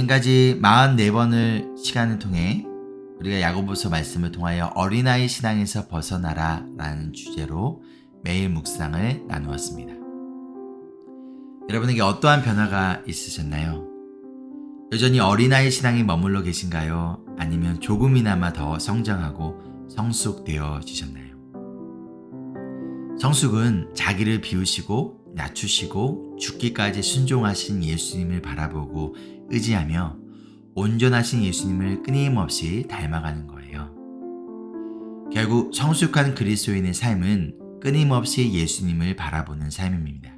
지금까지 44번을 시간을 통해 우리가 야고보서 말씀을 통하여 어린아이 신앙에서 벗어나라 라는 주제로 매일 묵상을 나누었습니다. 여러분에게 어떠한 변화가 있으셨나요? 여전히 어린아이 신앙에 머물러 계신가요? 아니면 조금이나마 더 성장하고 성숙되어지셨나요? 성숙은 자기를 비우시고 낮추시고 죽기까지 순종하신 예수님을 바라보고 의지하며 온전하신 예수님을 끊임없이 닮아가는 거예요. 결국 성숙한 그리스도인의 삶은 끊임없이 예수님을 바라보는 삶입니다.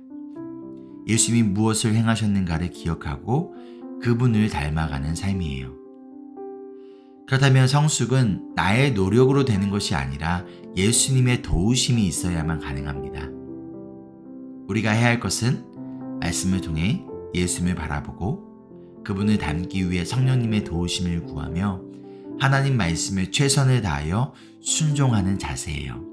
예수님이 무엇을 행하셨는가를 기억하고 그분을 닮아가는 삶이에요. 그렇다면 성숙은 나의 노력으로 되는 것이 아니라 예수님의 도우심이 있어야만 가능합니다. 우리가 해야 할 것은 말씀을 통해 예수님을 바라보고 그분을 닮기 위해 성령님의 도우심을 구하며 하나님 말씀에 최선을 다하여 순종하는 자세예요.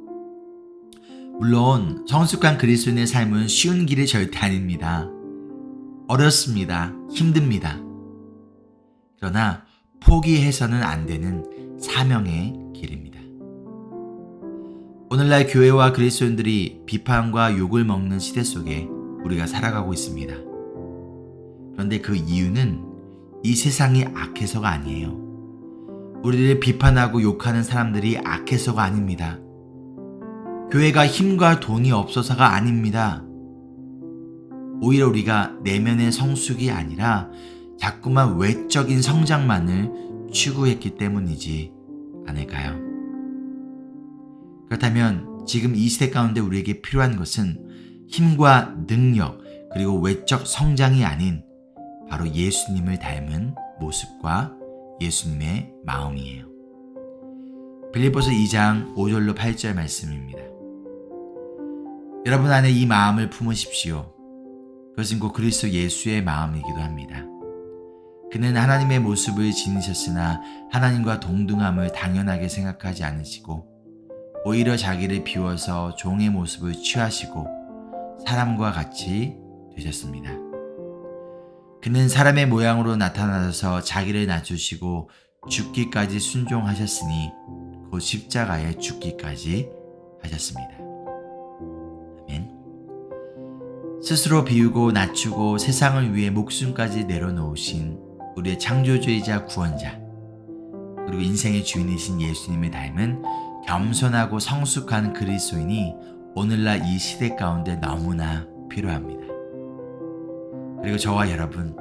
물론 성숙한 그리스도인의 삶은 쉬운 길이 절대 아닙니다. 어렵습니다. 힘듭니다. 그러나 포기해서는 안 되는 사명의 길입니다. 오늘날 교회와 그리스도인들이 비판과 욕을 먹는 시대 속에 우리가 살아가고 있습니다. 그런데 그 이유는 이 세상이 악해서가 아니에요. 우리를 비판하고 욕하는 사람들이 악해서가 아닙니다. 교회가 힘과 돈이 없어서가 아닙니다. 오히려 우리가 내면의 성숙이 아니라 자꾸만 외적인 성장만을 추구했기 때문이지 않을까요? 그렇다면 지금 이 시대 가운데 우리에게 필요한 것은 힘과 능력 그리고 외적 성장이 아닌 바로 예수님을 닮은 모습과 예수님의 마음이에요. 빌립보서 2장 5절로 8절 말씀입니다. 여러분 안에 이 마음을 품으십시오. 그것은 곧 그리스도 예수의 마음이기도 합니다. 그는 하나님의 모습을 지니셨으나 하나님과 동등함을 당연하게 생각하지 않으시고 오히려 자기를 비워서 종의 모습을 취하시고 사람과 같이 되셨습니다. 그는 사람의 모양으로 나타나셔서 자기를 낮추시고 죽기까지 순종하셨으니 곧 십자가에 죽기까지 하셨습니다. 아멘. 스스로 비우고 낮추고 세상을 위해 목숨까지 내려놓으신 우리의 창조주이자 구원자 그리고 인생의 주인이신 예수님을 닮은 겸손하고 성숙한 그리스도인이 오늘날 이 시대 가운데 너무나 필요합니다. 그리고 저와 여러분,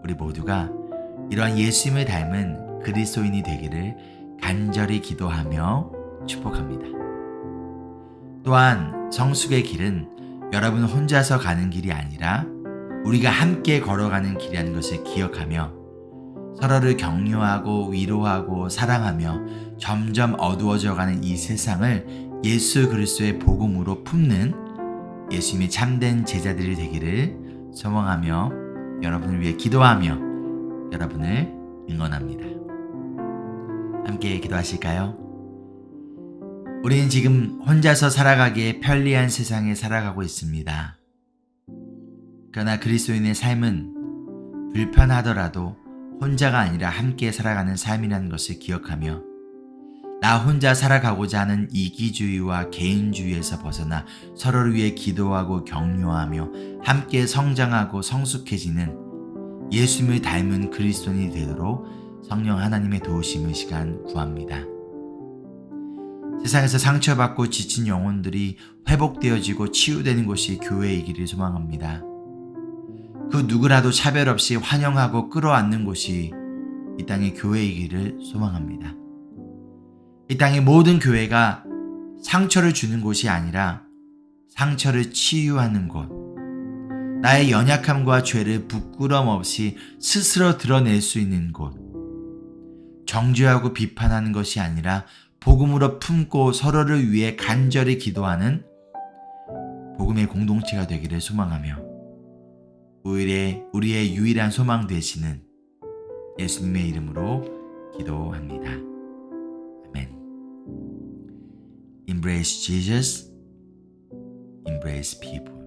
우리 모두가 이러한 예수님을 닮은 그리스도인이 되기를 간절히 기도하며 축복합니다. 또한 성숙의 길은 여러분 혼자서 가는 길이 아니라 우리가 함께 걸어가는 길이라는 것을 기억하며 서로를 격려하고 위로하고 사랑하며 점점 어두워져가는 이 세상을 예수 그리스도의 복음으로 품는 예수님의 참된 제자들이 되기를 소망하며 여러분을 위해 기도하며 여러분을 응원합니다. 함께 기도하실까요? 우리는 지금 혼자서 살아가기에 편리한 세상에 살아가고 있습니다. 그러나 그리스도인의 삶은 불편하더라도 혼자가 아니라 함께 살아가는 삶이라는 것을 기억하며 나 혼자 살아가고자 하는 이기주의와 개인주의에서 벗어나 서로를 위해 기도하고 격려하며 함께 성장하고 성숙해지는 예수님을 닮은 그리스도인이 되도록 성령 하나님의 도우심의 시간 구합니다. 세상에서 상처받고 지친 영혼들이 회복되어지고 치유되는 곳이 교회이기를 소망합니다. 그 누구라도 차별 없이 환영하고 끌어안는 곳이 이 땅의 교회이기를 소망합니다. 이 땅의 모든 교회가 상처를 주는 곳이 아니라 상처를 치유하는 곳, 나의 연약함과 죄를 부끄럼 없이 스스로 드러낼 수 있는 곳, 정죄하고 비판하는 것이 아니라 복음으로 품고 서로를 위해 간절히 기도하는 복음의 공동체가 되기를 소망하며 우리의 유일한 소망 되시는 예수님의 이름으로 기도합니다. 아멘. Embrace Jesus, embrace people.